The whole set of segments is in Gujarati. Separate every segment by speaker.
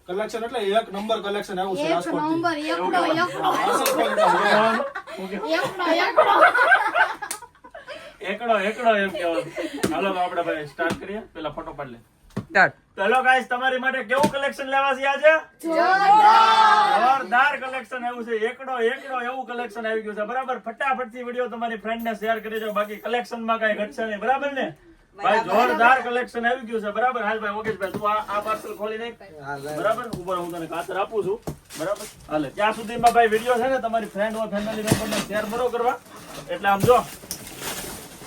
Speaker 1: કલેક્શન
Speaker 2: એટલે એક નંબર કલેક્શન આવ્યું છે
Speaker 1: એકડો એમ કહેવાનું. હાલો તો આપણે ભાઈ સ્ટાર્ટ કરીએ. પેલા ફોટો પાડ લે. સ્ટાર્ટ. ચલો ગાઈસ, તમારી માટે કેવું કલેક્શન લેવા છે આજે? જોરદાર કલેક્શન આવ્યું છે. એકડો એવું કલેક્શન આવી ગયું છે. બરાબર, ફટાફટથી વિડિયો તમારી ફ્રેન્ડ ને શેર કરી દો. બાકી કલેક્શન માં કઈ ઘટશે નહીં. બરાબર ને ભાઈ? જોરદાર કલેક્શન આવી ગયું છે. બરાબર. હાલ ભાઈ ઓગેશભાઈ, તું આ પાર્સલ ખોલી નાખ. બરાબર, ઉપર હું તને કાતર આપું છું. બરાબર, હાલે ત્યાં સુધીમાં ભાઈ વિડિયો છે ને તમારી ફ્રેન્ડ ઓ ફેમિલી મેમ્બર ને શેર બરો કરવા. એટલે આમ જો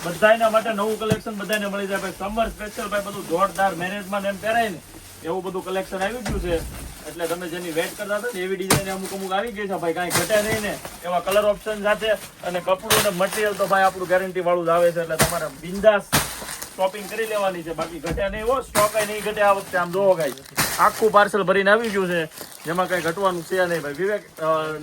Speaker 1: બધાયના માટે નવું કલેક્શન બધાને મળી જાય ભાઈ. સમર સ્પેશિયલ ભાઈ બધું જોરદાર મેરેજમાં એમ પહેરાય ને એવું બધું કલેક્શન આવી ગયું છે. એટલે તમે જેની વેટ કરતા હતા ને એવી ડિઝાઇન અમુક આવી ગઈ છે ભાઈ. કાંઈ ઘટે નહીં ને એવા કલર ઓપ્શન સાથે. અને કપડું ને મટીરિયલ તો ભાઈ આપણું ગેરંટી વાળું જ આવે છે. એટલે તમારે બિંદાસ શોપિંગ કરી લેવાની છે. બાકી ઘટે નહીં હો, સ્ટોક નહીં ઘટે આ વખતે. આમ જોવો ગાઈસ, આખું પાર્સલ ભરીને આવી ગયું છે. જેમાં કઈ ઘટવાનું છે નહીં ભાઈ. વિવેક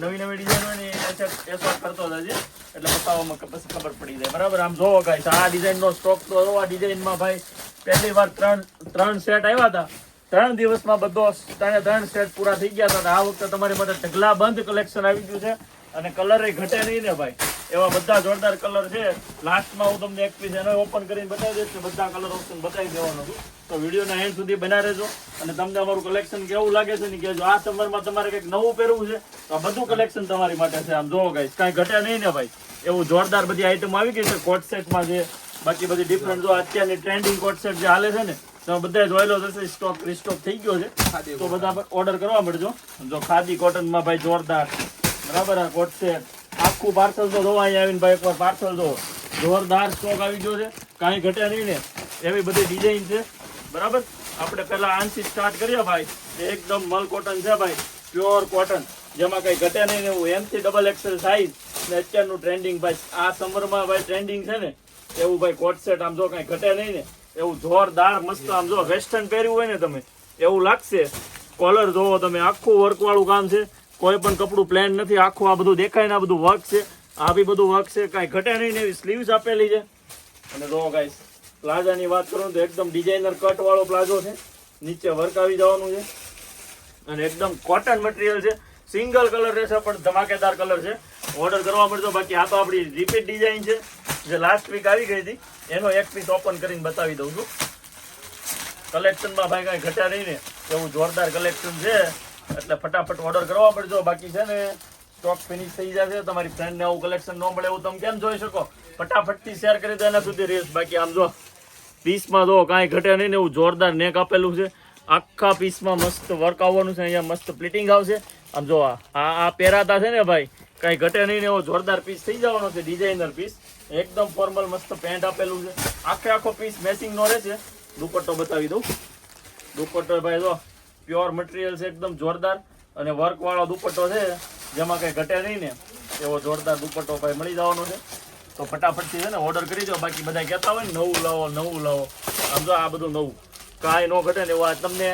Speaker 1: નવી ડિઝાઇન હોય ને એ કરતો જ હજી, એટલે બતાવવામાં પછી ખબર પડી જાય. બરાબર, આમ જોવો ગાઈસ, આ ડિઝાઇન નો સ્ટોક તો આ ડિઝાઇનમાં ભાઈ પહેલી વાર ત્રણ સેટ આવ્યા હતા. 3 દિવસમાં બધો 3 સેટ પૂરા થઈ ગયા હતા. આ વખતે તમારી માટે ઢગલા બંધ કલેક્શન આવી ગયું છે. અને કલર ઘટે નહીં ને ભાઈ, એવા બધા જોરદાર કલર છે. લાસ્ટમાં હું તમને એક પીસ એનો ઓપન કરીને બતાવી દઈશ. બધા કલર ઓપ્શન બતાવી દેવાનું હતું. તો વિડીયોના એન્ડ સુધી બના રહેજો. અને તમને અમારું કલેક્શન કેવું લાગે છે ને કહેજો. આ સમરમાં તમારે કંઈક નવું પહેરવું છે તો આ બધું કલેક્શન તમારી માટે છે. આમ જોવો ગાઈસ, કાંઈ ઘટે નહીં ને ભાઈ. એવું જોરદાર બધી આઈટમ આવી ગઈ છે. કોટ સેટમાં છે, બાકી બધી ડિફરન્ટ જો અત્યારની ટ્રેન્ડિંગ કોટ સેટ જે હાલે છે ને તમે બધા જોયેલો હશે. સ્ટોક રિસ્ટોક થઈ ગયો છે તો બધા ઓર્ડર કરવા મળજો. જો ખાદી કોટનમાં ભાઈ જોરદાર. બરાબર, આ કોટ સેટ આખું પાર્સલ તો જોવા અહીંયા આવીને ભાઈ એકવાર પાર્સલ જો જોરદાર સ્ટોક આવી ગયો છે. કાંઈ ઘટે નહીં ને એવી બધી ડિઝાઇન છે. બરાબર, આપણે પહેલા આંશી સ્ટાર્ટ કરીએ ભાઈ. એકદમ મલ કોટન છે ભાઈ, પ્યોર કોટન, જેમાં કઈ ઘટે નહીં. એવું એમથી XXL સાઈઝ ને અત્યારનું ટ્રેન્ડિંગ ભાઈ. આ સમરમાં ભાઈ ટ્રેન્ડિંગ છે ને એવું ભાઈ કોટ સેટ. આમ જો કઈ ઘટે નહીં ને એવું જોરદાર મસ્ત. આમ જો વેસ્ટર્ન પહેર્યું હોય ને તમે એવું લાગશે. કોલર જોવો તમે, આખું વર્ક વાળું કામ છે. કોઈ પણ કપડું પ્લેન નથી. આખું આ બધું દેખાય ને આ બધું વર્ક છે. આ બી બધું વર્ક છે. કાંઈ ઘટે નહીં ને એવી સ્લીવ્સ આપેલી છે. અને જો ગાઈસ, પ્લાઝાની વાત કરું તો એકદમ ડિઝાઇનર કટ વાળો પ્લાઝો છે. નીચે વર્ક આવી જવાનું છે. અને એકદમ કોટન મટીરિયલ છે. સિંગલ કલર રહેશે પણ ધમાકેદાર કલર છે. ઓર્ડર કરવા મળજો. બાકી આ તો આપણી રિપીટ ડિઝાઇન છે જે લાસ્ટ વીક આવી ગઈ હતી. એનો એક પીસ ઓપન કરીને બતાવી દઉં છું. કલેક્શનમાં ભાઈ કાંઈ ઘટ્યા નહીં ને એવું જોરદાર કલેક્શન છે. એટલે ફટાફટ ઓર્ડર કરવા પડજો. બાકી છે ને સ્ટોક ફિનિશ થઈ જશે. તમારી ફ્રેન્ડને આવું કલેક્શન ન મળે એવું તમે કેમ જોઈ શકો? ફટાફટથી શેર કરી દો એના સુધી રીલ્સ. બાકી આમ જો પીસમાં જો કાંઈ ઘટે નહીં ને એવું જોરદાર નેક આપેલું છે. આખા પીસમાં મસ્ત વર્ક આવવાનું છે. અહીંયા મસ્ત પ્લિટિંગ આવશે. આમ જો આ પહેરાતા છે ને ભાઈ, કાંઈ ઘટે નહીં ને એવો જોરદાર પીસ થઈ જવાનો છે. ડિઝાઇનર પીસ, એકદમ ફોર્મલ મસ્ત પેન્ટ આપેલું છે. આખો પીસ મેચિંગ નો રહેશે. દુપટ્ટો બતાવી દઉં. દુપટ્ટો ભાઈ જો પ્યોર મટીરિયલ છે, એકદમ જોરદાર. અને વર્ક વાળો દુપટ્ટો છે જેમાં કઈ ઘટે નહીં ને એવો જોરદાર દુપટ્ટો ભાઈ મળી જવાનો છે. તો ફટાફટથી છે ને ઓર્ડર કરી દો. બાકી બધા કહેતા હોય ને નવું લાવો નવું લાવો. આમ જો આ બધું નવું, કાંઈ ન ઘટે ને એવું. આ તમને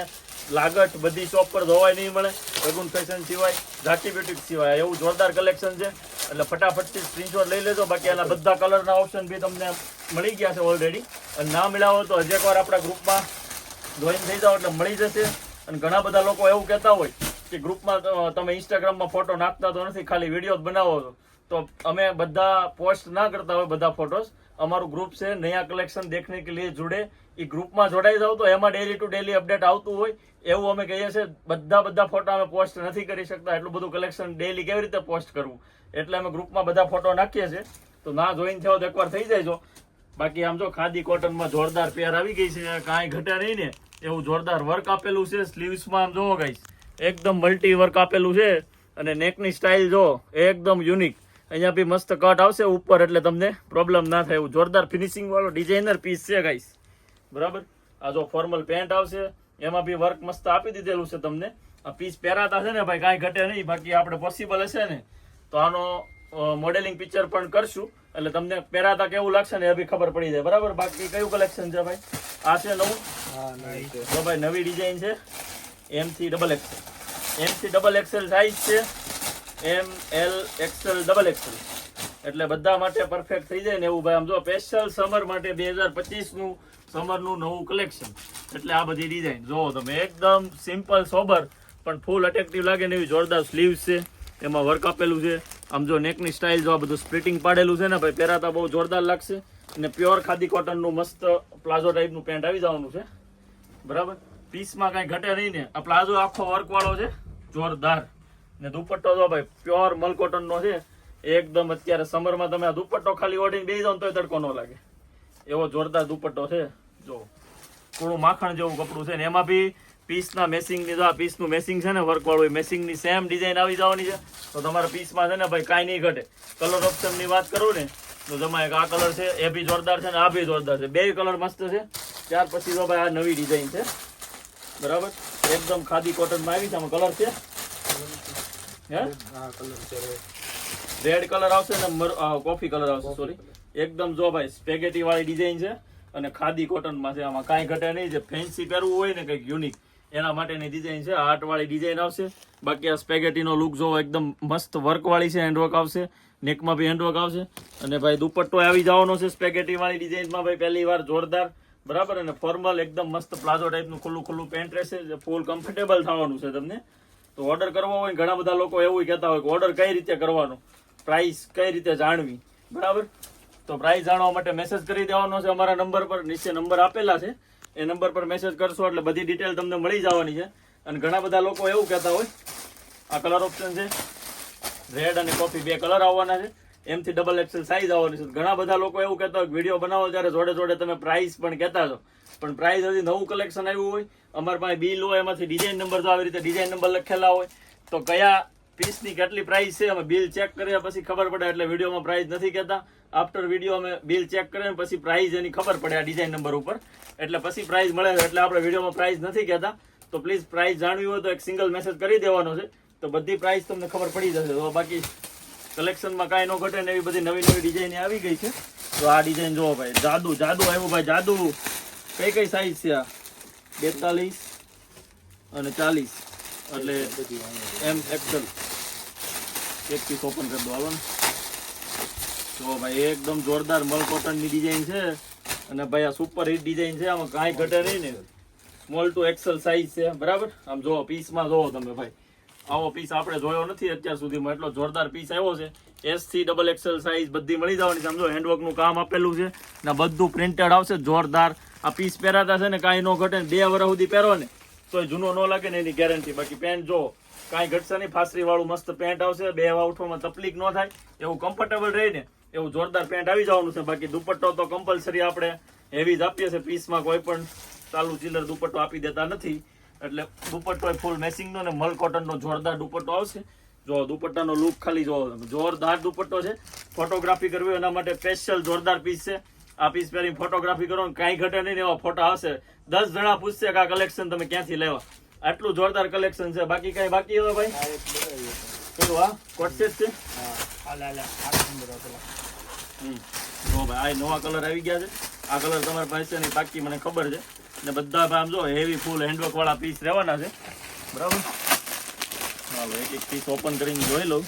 Speaker 1: લાગટ બધી શોપ પર ધોવાય નહીં મળે. રઘુન ફેશન સિવાય, ઝાટી બ્યુટીક સિવાય એવું જોરદાર કલેક્શન છે. એટલે ફટાફટથી સ્ક્રીનશોટ લઈ લેજો. બાકી એના બધા કલરના ઓપ્શન બી તમને મળી ગયા છે ઓલરેડી. અને ના મળ્યા તો હજી એકવાર આપણા ગ્રુપમાં જોઈન થઈ જાઓ એટલે મળી જશે. અને ઘણા બધા લોકો એવું કહેતા હોય કે ગ્રુપમાં તમે ઇન્સ્ટાગ્રામમાં ફોટો નાખતા તો નથી, ખાલી વિડીયો જ બનાવો છો. તો અમે બધા પોસ્ટ ના કરતા હોય બધા ફોટોસ. અમારું ગ્રુપ છે નયા કલેક્શન દેખને કે લીએ जुड़े. એ ગ્રુપમાં જોડાઈ જાવ તો એમાં ડેલી ટુ ડેલી અપડેટ આવતું હોય એવું અમે કહીએ છીએ. બધા ફોટા અમે પોસ્ટ નથી કરી શકતા. એટલું બધું કલેક્શન ડેલી કેવી રીતે પોસ્ટ કરવું, એટલે અમે ગ્રુપમાં બધા ફોટો નાખીએ છીએ. તો ના જોઈન થયો તો એકવાર થઈ જાય. બાકી આમ જો ખાદી કોટનમાં જોરદાર પેર આવી ગઈ છે. કાંઈ ઘટ્યા નહીં ને એવું જોરદાર વર્ક આપેલું છે. સ્લીવ્સમાં આમ જોવો ગાઈસ, એકદમ મલ્ટી વર્ક આપેલું છે. અને નેકની સ્ટાઇલ જો એકદમ યુનિક. અહીંયા બી મસ્ત કટ આવશે ઉપર એટલે તમને પ્રોબ્લેમ ના થાય એવું જોરદાર ફિનિશિંગ વાળો ડિઝાઇનર પીસ છે ગાઈસ. બરાબર, આ જો ફોર્મલ પેન્ટ આવશે, એમાં બી વર્ક મસ્ત આપી દીધેલું છે તમને. આ પીસ પહેરાતા છે ને ભાઈ કાંઈ ઘટે નહીં. બાકી આપણે પોસિબલ હશે ને તો આનો મોડેલિંગ પિક્ચર પણ કરશું એટલે તમને પહેરાતા કેવું લાગશે ને એ બી ખબર પડી જાય. બરાબર, બાકી કયું કલેક્શન છે ભાઈ? આ છે નવું. તો ભાઈ નવી ડિઝાઇન છે. Mથી XXL સાઈઝ છે. ML XL XXL એટલે બધા માટે પરફેક્ટ થઈ જાય ને એવું ભાઈ આમ જો સ્પેશિયલ સમર માટે 2025 નું સમરનું નવું કલેક્શન. એટલે આ બધી ડિઝાઇન જો તમે એકદમ સિમ્પલ સોબર પણ ફૂલ અટ્રેક્ટિવ લાગે ને એવી જોરદાર સ્લીવ્સ છે, એમાં વર્ક આપેલું છે. આમ જો નેકની સ્ટાઇલ જો આ બધું સ્પ્લિટિંગ પાડેલું છે ને ભાઈ, પહેરાતા બહુ જોરદાર લાગશે. અને પ્યોર ખાદી કોટનનું મસ્ત પ્લાઝો ટાઈપનું પેન્ટ આવી જવાનું છે, બરાબર. પીસમાં કાંઈ ઘટે નહીં ને. આ પ્લાઝો આખો વર્ક વાળો છે, જોરદાર. ને દુપટ્ટો જો ભાઈ પ્યોર મલ કોટનનો છે એકદમ. અત્યારે સમરમાં તમે આ દુપટ્ટો ખાલી ઓઢીને બેસી જાવ તો તડકો ન લાગે એવો જોરદાર દુપટ્ટો છે. જો થોડું માખણ જેવું કપડું છે ને એમાં બી પીસના મેસિંગની જો આ પીસનું મેસિંગ છે ને વર્ક વાળું, મેસિંગની સેમ ડિઝાઇન આવી જવાની છે. તો તમારા પીસમાં છે ને ભાઈ કાંઈ નહીં ઘટે. કલર ઓપ્શનની વાત કરું ને તો તમે એક આ કલર છે એ બી જોરદાર છે ને આ બી જોરદાર છે, બે કલર મસ્ત છે. ત્યાર પછી તો ભાઈ આ નવી ડિઝાઇન છે, બરાબર. એકદમ ખાદી કોટનમાં આવી છે. આમાં કલર છે હે રેડ કલર આવશે ને કોફી કલર આવશે, સોરી. એકદમ જો ભાઈ સ્પેગેટી વાળી ડિઝાઇન છે અને ખાદી કોટનમાં છે. આમાં કાંઈ ઘટે નહીં. જે ફેન્સી પહેરવું હોય ને કંઈક યુનિક એના માટેની ડિઝાઇન છે. હાર્ટ વાળી ડિઝાઇન આવશે. બાકી આ સ્પેગેટીનો લુક જો એકદમ મસ્ત વર્ક વાળી છે, હેન્ડવર્ક આવશે, નેકમાં બી હેન્ડવર્ક આવશે. અને ભાઈ દુપટ્ટો આવી જવાનો છે સ્પેગેટી વાળી ડિઝાઇનમાં ભાઈ પહેલી વાર જોરદાર, બરાબર. અને ફોર્મલ એકદમ મસ્ત પ્લાઝો ટાઈપનું ખુલ્લું ખુલ્લું પેન્ટ રહેશે, ફૂલ કમ્ફર્ટેબલ થવાનું છે તમને. તો ઓર્ડર કરવો હોય ઘણા બધા લોકો એવું કહેતા હોય કે ઓર્ડર કઈ રીતે કરવાનો, પ્રાઇસ કઈ રીતે જાણવી, બરાબર. તો પ્રાઇસ જાણવા માટે મેસેજ કરી દેવાનો છે અમારા નંબર પર. નીચે નંબર આપેલા છે, એ નંબર પર મેસેજ કરશો એટલે બધી ડિટેલ તમને મળી જવાની છે. અને ઘણા બધા લોકો એવું કહેતા હોય, આ કલર ઓપ્શન છે રેડ અને કોફી, બે કલર આવવાના છે. એમથી ડબલ એક્સેલ સાઈઝ આવવાની છે. ઘણા બધા લોકો એવું કહેતા હોય વિડીયો બનાવો ત્યારે જોડે જોડે તમે પ્રાઇસ પણ કહેતા છો, પણ પ્રાઇસ હજી નવું કલેક્શન આવ્યું હોય, અમારી પાસે બિલ હોય, એમાંથી ડિઝાઇન નંબર તો આવી રીતે ડિઝાઇન નંબર લખેલા હોય, તો કયા પીસની કેટલી પ્રાઇસ છે અમે બિલ ચેક કર્યા પછી ખબર પડે. એટલે વિડીયોમાં પ્રાઇસ નથી કહેતા. આફ્ટર વિડીયો અમે બિલ ચેક કરીએ પછી પ્રાઇસ એની ખબર પડે આ ડિઝાઇન નંબર ઉપર, એટલે પછી પ્રાઇસ મળે. એટલે આપણે વિડીયોમાં પ્રાઇસ નથી કહેતા. તો પ્લીઝ પ્રાઇસ જાણવી હોય તો એક સિંગલ મેસેજ કરી દેવાનો છે, તો બધી પ્રાઇસ તમને ખબર પડી જશે. તો બાકી કલેક્શનમાં કાંઈ ન ઘટે ને એવી બધી નવી નવી ડિઝાઇન આવી ગઈ છે. તો આ ડિઝાઇન જુઓ ભાઈ, જાદુ જાદુ આવ્યું ભાઈ, જાદુ. કઈ કઈ સાઈઝ છે આ? 42 અને 40, એટલે એમ એક્સેલ. એક પીસ ઓપન કરી દો હાલો ને. તો ભાઈ એકદમ જોરદાર મલ કોટનની ડિઝાઇન છે અને ભાઈ આ સુપર હિટ ડિઝાઇન છે. આમાં કાંઈ ઘટે નહીં ને. સ્મોલ ટુ એક્સેલ સાઈઝ છે, બરાબર. આમ જો પીસમાં જોવો તમે ભાઈ, આવો પીસ આપણે જોયો નથી અત્યાર સુધીમાં, એટલો જોરદાર પીસ આવ્યો છે. એસ થી ડબલ એક્સેલ સાઈઝ બધી મળી જવાની. સમજો હેન્ડવર્કનું કામ આપેલું છે ને બધું પ્રિન્ટેડ આવશે જોરદાર. આ પીસ પહેરાતા છે ને કાંઈ ન ઘટે. 2 વર્ષ સુધી પહેરો ને તો જૂનો ન લાગે ને એની ગેરંટી. બાકી પેન્ટ જો કાંઈ ઘટશે નહીં, ફાસરી વાળું મસ્ત પેન્ટ આવશે, બેહવા ઉઠવામાં તકલીફ ન થાય એવું કમ્ફર્ટેબલ રહે ને એવું જોરદાર પેન્ટ આવી જવાનું છે. બાકી દુપટ્ટો તો કમ્પલસરી આપણે હેવી જ આપીએ છીએ. પીસમાં કોઈ પણ ચાલુ ચિલ્લર દુપટ્ટો આપી દેતા નથી. એટલે દુપટ્ટો ફૂલ મેસિંગનો ને મલ કોટનનો જોરદાર દુપટ્ટો આવશે. જો દુપટ્ટાનો લુક ખાલી જો જોરદાર દુપટ્ટો છે. ફોટોગ્રાફી કરવી એના માટે સ્પેશિયલ જોરદાર પીસ છે. આ પીસ પહેરી ફોટોગ્રાફી કરો ને કાંઈ ઘટે નહીં એવા ફોટા આવશે. 10 જણા પૂછશે કે આ કલેક્શન તમે ક્યાંથી લેવા. આટલું જોરદાર કલેક્શન છે. બાકી કઈ બાકી હવે ભાઈ કયું આ કોટ સેટ છે? જો ભાઈ આ નવા કલર આવી ગયા છે. આ કલર તમારી પાસે નહીં બાકી મને ખબર છે. ને બધા આમ જો હેવી ફૂલ હેન્ડવર્ક વાળા પીસ રહેવાના છે, બરાબર. ચાલો એક એક પીસ ઓપન કરીને જોઈ લઉં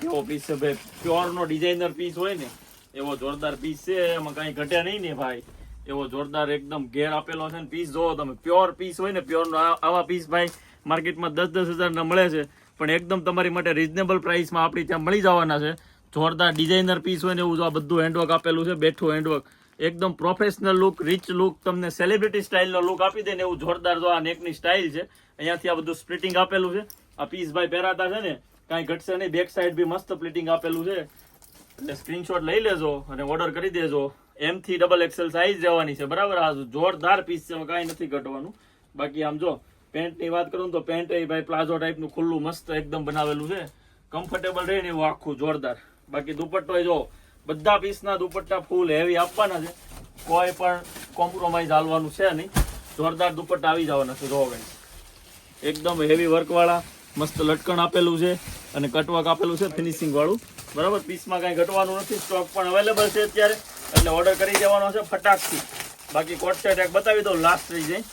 Speaker 1: કેવો પીસ છે ભાઈ. પ્યોર નો ડિઝાઇનર પીસ હોય ને એવો જોરદાર પીસ છે. એમાં કાંઈ ઘટે નહીં ને ભાઈ. એવો જોરદાર એકદમ ઘેર આપેલો છે ને પીસ જોવો તમે. પ્યોર પીસ હોય ને પ્યોર નો આવા પીસ ભાઈ માર્કેટમાં 10-10 હજારના મળે છે, પણ એકદમ તમારી માટે રિઝનેબલ પ્રાઇસમાં આપણી ત્યાં મળી જવાના છે. જોરદાર ડિઝાઇનર પીસ હોય ને એવું આ બધું હેન્ડવર્ક આપેલું છે, બેઠું હેન્ડવર્ક. એકદમ પ્રોફેશનલ લુક, રીચ લુક, તમને સેલિબ્રિટી સ્ટાઇલનો લુક આપી દે ને એવું જોરદાર જો આ નેકની સ્ટાઇલ છે. અહીંયાથી આ બધું સ્પ્લિટિંગ આપેલું છે. આ પીસ ભાઈ પહેરાતા છે ને કાંઈ ઘટશે નહીં. બેક સાઈડ બી મસ્ત પ્લિટિંગ આપેલું છે. એટલે સ્ક્રીનશોટ લઈ લેજો અને ઓર્ડર કરી દેજો. એમ થી ડબલ એક્સેલ સાઈઝ રહેવાની છે, બરાબર. આ જોરદાર પીસ છે, કાંઈ નથી ઘટવાનું. બાકી આમ જો પેન્ટની વાત કરું તો પેન્ટ એ ભાઈ પ્લાઝો ટાઈપનું ખુલ્લું મસ્ત એકદમ બનાવેલું છે. કમ્ફર્ટેબલ રહે ને એવું આખું જોરદાર. બાકી દુપટ્ટો જો બધા પીસના દુપટ્ટા ફૂલ હેવી આપવાના છે. કોઈ પણ કોમ્પ્રોમાઇઝ હાલવાનું છે નહીં. જોરદાર દુપટ્ટા આવી જવાના છે. જો એકદમ હેવી વર્ક વાળા મસ્ત લટકણ આપેલું છે અને કટવર્ક આપેલું છે ફિનિશિંગ વાળું, બરાબર. પીસમાં કાંઈ ઘટવાનું નથી. સ્ટોક પણ અવેલેબલ છે અત્યારે, એટલે ઓર્ડર કરી દેવાનો છે ફટાકથી. બાકી કોટ સેટ એક બતાવી દો, લાસ્ટ રહી જાય.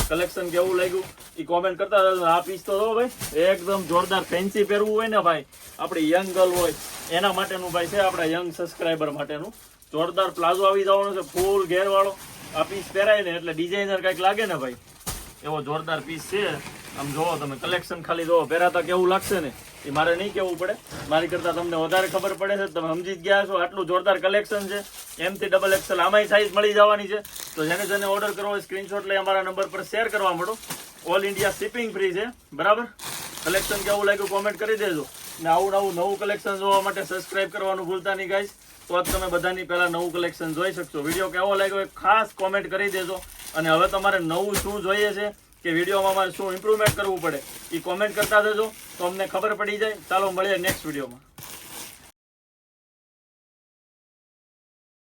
Speaker 1: કલેક્શન કેવું લાગ્યું એ કોમેન્ટ કરતા રહેજો. આ પીસ તો જો ભાઈ એકદમ જોરદાર ફેન્સી પહેરવું હોય ને ભાઈ, આપણી યંગ ગર્લ હોય એના માટેનું ભાઈ છે, આપણા યંગ સબસ્ક્રાઇબર માટેનું જોરદાર પ્લાઝો આવી જવાનો છે, ફૂલ ઘેર વાળો. આ પીસ પહેરાય ને એટલે ડિઝાઇનર કઈક લાગે ને ભાઈ, એવો જોરદાર પીસ છે. આમ જોવો તમે કલેક્શન ખાલી જોવો, પહેરાતા કેવું લાગશે ને એ મારે નહીં કેવું પડે, મારી કરતા તમને વધારે ખબર પડે છે. તમે સમજી જ ગયા છો, આટલું જોરદાર કલેક્શન છે. M થી XXL આમાંય સાઈઝ મળી જવાની છે. તો જેને ઓર્ડર કરવો હોય સ્ક્રીનશોટ લઈ અમારા નંબર પર શેર કરવા માંડો. ઓલ ઇન્ડિયા શિપિંગ ફ્રી છે, બરાબર. કલેક્શન કેવું લાગ્યું કોમેન્ટ કરી દેજો. ને આવું નવું કલેક્શન જોવા માટે સબસ્ક્રાઇબ કરવાનું ભૂલતા નહીં ગાઈસ, તો જ તમે બધાની પહેલા નવું કલેક્શન જોઈ શકશો. વિડીયો કેવો લાગ્યો એ ખાસ કોમેન્ટ કરી દેજો. અને હવે તમારે નવું શું જોઈએ છે કે વિડીયોમાં અમારે શું ઇમ્પ્રુવમેન્ટ કરવું પડે એ કોમેન્ટ કરતા જજો, તો અમને ખબર પડી જાય. ચાલો મળીએ નેક્સ્ટ વિડીયોમાં.